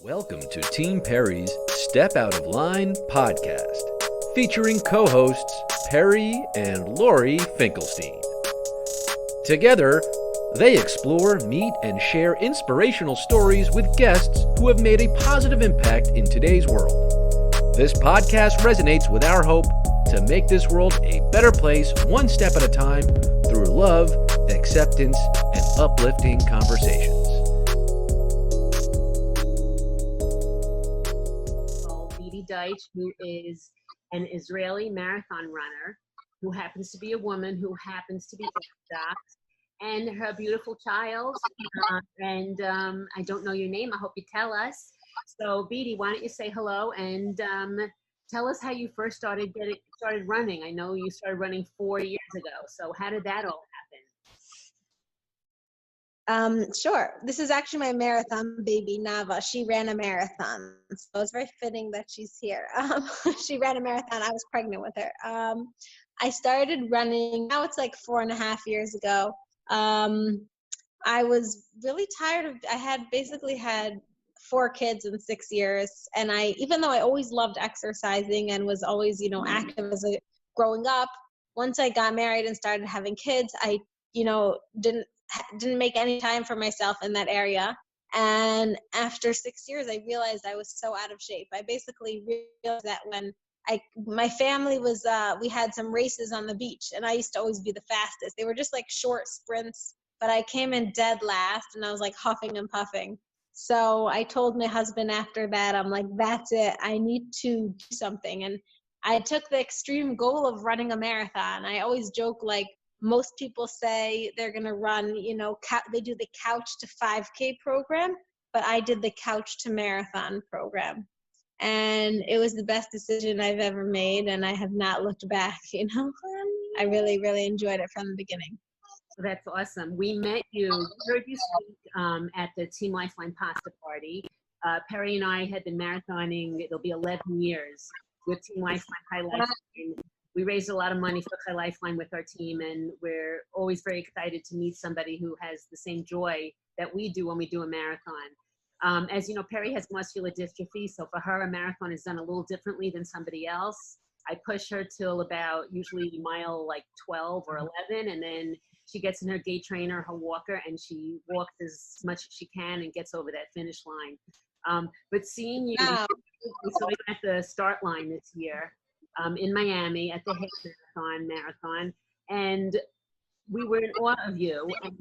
Welcome to Team Perry's Step Out of Line podcast, featuring co-hosts Perry and Lori Finkelstein. Together, they explore, meet, and share inspirational stories with guests who have made a positive impact in today's world. This podcast resonates with our hope to make this world a better place one step at a time through love, acceptance, and uplifting conversations. Beatie Deutsch, who is an Israeli marathon runner, who happens to be a woman, who happens to be Orthodox, and her beautiful child. I don't know your name. I hope you tell us. So, Beatie, why don't you say hello and tell us how you first started running? I know you started running 4 years ago. So, how did that all happen? Sure. This is actually my marathon baby, Nava. She ran a marathon, so it's very fitting that she's here. She ran a marathon. I was pregnant with her. I started running, now it's like 4.5 years ago. I was really tired I had basically had 4 kids in 6 years. And even though I always loved exercising and was always, active growing up, once I got married and started having kids, I, didn't make any time for myself in that area. And after 6 years, I realized I was so out of shape. I basically realized that when my family was, we had some races on the beach, and I used to always be the fastest. They were just like short sprints, but I came in dead last, and I was like huffing and puffing. So I told my husband after that, I'm like, that's it. I need to do something. And I took the extreme goal of running a marathon. I always joke, like, most people say they're going to run, they do the couch to 5K program, but I did the couch to marathon program. And it was the best decision I've ever made, and I have not looked back, I really, really enjoyed it from the beginning. So that's awesome. We heard you speak at the Team Lifeline pasta party. Perry and I had been marathoning, it'll be 11 years with Team Lifeline High Lifeline. We raised a lot of money for High Lifeline with our team, and we're always very excited to meet somebody who has the same joy that we do when we do a marathon. As you know, Perry has muscular dystrophy, so for her, a marathon is done a little differently than somebody else. I push her till about usually mile like 12 or 11, and then she gets in her gait trainer, her walker, and she walks as much as she can and gets over that finish line. But seeing you, we saw you at the start line this year in Miami at the Half Marathon, and we were in awe of you, and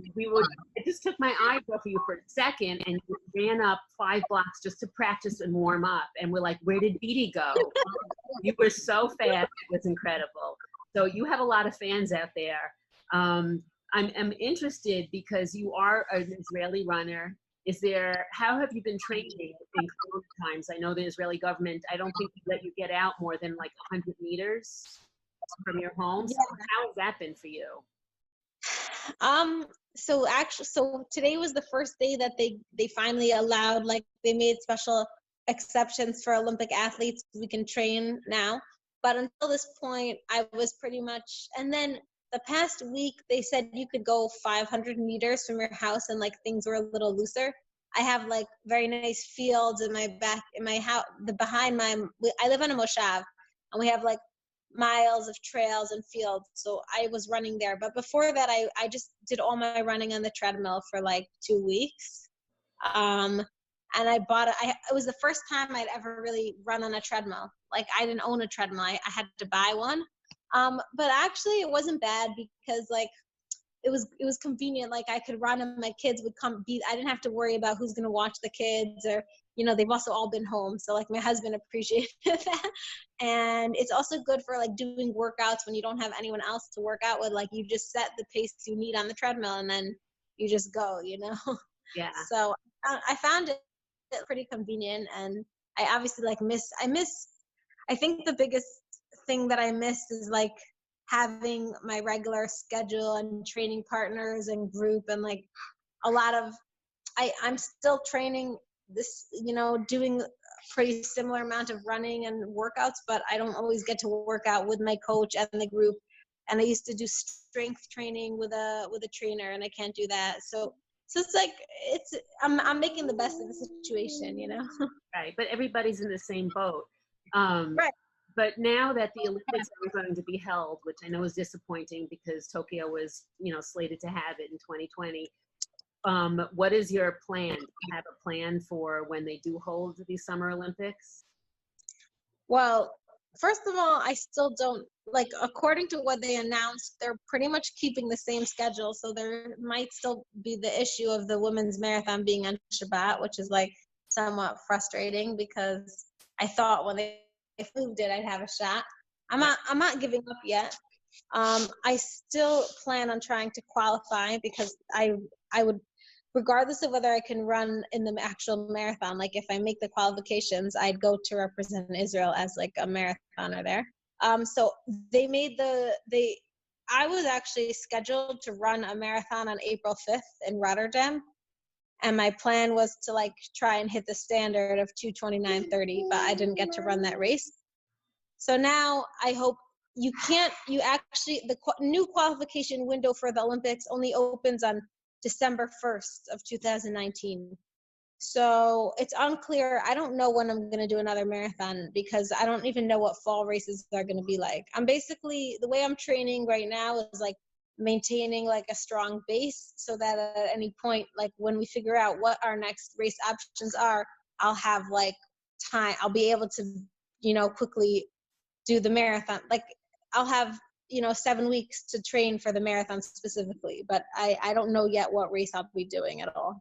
it just took my eyes off of you for a second, and you ran up 5 blocks just to practice and warm up, and we're like, where did Beatie go? You were so fast, it was incredible. So you have a lot of fans out there. I'm interested because you are an Israeli runner. How have you been training in COVID times? I know the Israeli government, I don't think they let you get out more than like 100 meters from your home. So how has that been for you? So today was the first day that they finally allowed, like, they made special exceptions for Olympic athletes. We can train now, but until this point I was pretty much, and then the past week they said you could go 500 meters from your house, and like things were a little looser. I have like very nice fields in my house, I live on a moshav, and we have like miles of trails and fields, so I was running there. But before that, I just did all my running on the treadmill for like 2 weeks. And it was the first time I'd ever really run on a treadmill. Like, I didn't own a treadmill, I had to buy one. But actually it wasn't bad because like it was convenient. Like, I could run and my kids would come I didn't have to worry about who's going to watch the kids, or they've also all been home, so like my husband appreciated that. And it's also good for like doing workouts when you don't have anyone else to work out with. Like, you just set the pace you need on the treadmill and then you just go. Yeah. So I found it pretty convenient, and I obviously like I think the biggest thing that I miss is like having my regular schedule and training partners and group, and like a lot of I'm still training this, doing a pretty similar amount of running and workouts, but I don't always get to work out with my coach and the group. And I used to do strength training with a trainer, and I can't do that. So So it's like, I'm making the best of the situation, you know? Right, but everybody's in the same boat. Right. But now that the Olympics are going to be held, which I know is disappointing because Tokyo was, slated to have it in 2020. What is your plan? Do you have a plan for when they do hold the Summer Olympics? Well, first of all, I still don't, like, according to what they announced, they're pretty much keeping the same schedule. So there might still be the issue of the women's marathon being on Shabbat, which is like somewhat frustrating because I thought when they moved it, I'd have a shot. I'm not giving up yet. I still plan on trying to qualify because I would, regardless of whether I can run in the actual marathon, like if I make the qualifications, I'd go to represent Israel as like a marathoner there. So I was actually scheduled to run a marathon on April 5th in Rotterdam. And my plan was to like try and hit the standard of 2:29:30, but I didn't get to run that race. So now I hope the new qualification window for the Olympics only opens on December 1st of 2019. So it's unclear. I don't know when I'm going to do another marathon because I don't even know what fall races are going to be like. The way I'm training right now is like maintaining like a strong base so that at any point, like when we figure out what our next race options are, I'll have like time. I'll be able to, quickly do the marathon. Like I'll have 7 weeks to train for the marathon specifically, but I don't know yet what race I'll be doing at all.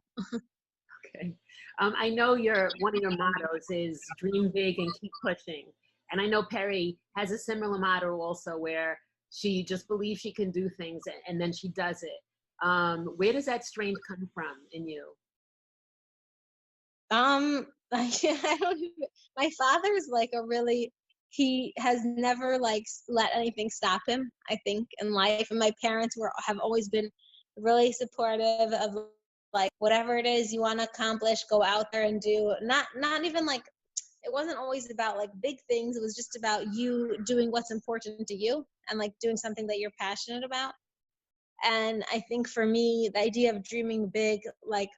Okay. I know one of your mottos is dream big and keep pushing. And I know Perry has a similar motto also where she just believes she can do things and then she does it. Where does that strength come from in you? I don't even, my father's like he has never like let anything stop him, I think, in life. And my parents have always been really supportive of like whatever it is you want to accomplish, go out there and do. Not even like, it wasn't always about like big things. It was just about you doing what's important to you and like doing something that you're passionate about. And I think for me, the idea of dreaming big, like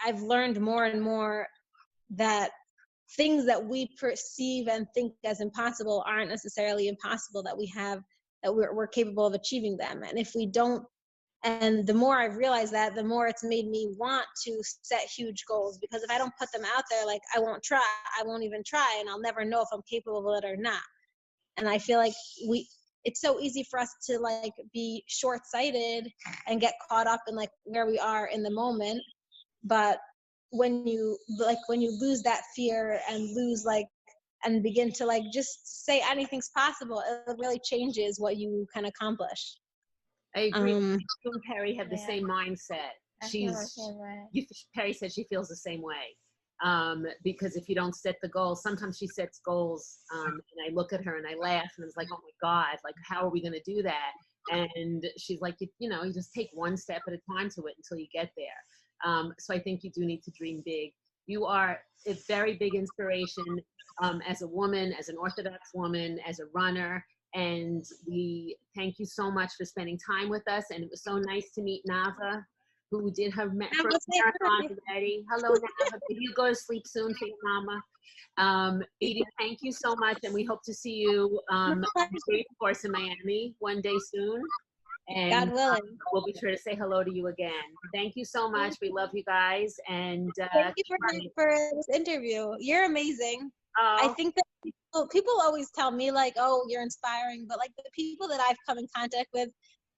I've learned more and more that things that we perceive and think as impossible aren't necessarily impossible, that we're capable of achieving them. And if we don't, and the more I've realized that, the more it's made me want to set huge goals, because if I don't put them out there, like I won't even try, and I'll never know if I'm capable of it or not. And I feel like it's so easy for us to like be short-sighted and get caught up in like where we are in the moment. But when you lose that fear and and begin to like just say anything's possible, it really changes what you can accomplish. I agree. You and Perry have the same mindset. Perry said she feels the same way. Because if you don't set the goals, sometimes she sets goals, and I look at her and I laugh and it's like, oh my God, like how are we going to do that? And she's like, you just take one step at a time to it until you get there. So I think you do need to dream big. You are a very big inspiration as a woman, as an Orthodox woman, as a runner. And we thank you so much for spending time with us. And it was so nice to meet Nava, who did her first marathon already. Hello, Nava. Did you go to sleep soon for your mama? Beatie, thank you so much. And we hope to see you on the Great Course in Miami one day soon. And God willing. We'll be sure to say hello to you again. Thank you so much. We love you guys. And thank you for this interview. You're amazing. I think that people always tell me like, oh, you're inspiring, but like the people that I've come in contact with,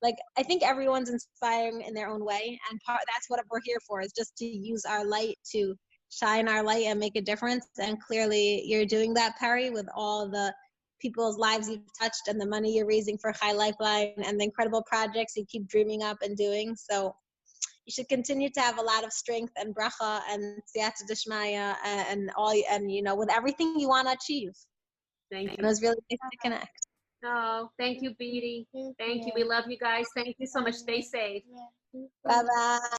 like I think everyone's inspiring in their own way, and that's what we're here for, is just to use our light to shine our light and make a difference. And clearly you're doing that, Perry, with all the people's lives you've touched and the money you're raising for High Lifeline and the incredible projects you keep dreaming up and doing. So you should continue to have a lot of strength and bracha and siyata d'shmaya and with everything you want to achieve. Thank you. And it was really nice to connect. Oh, thank you, Beatie. Thank you. We love you guys. Thank you so much. Stay safe. Bye-bye.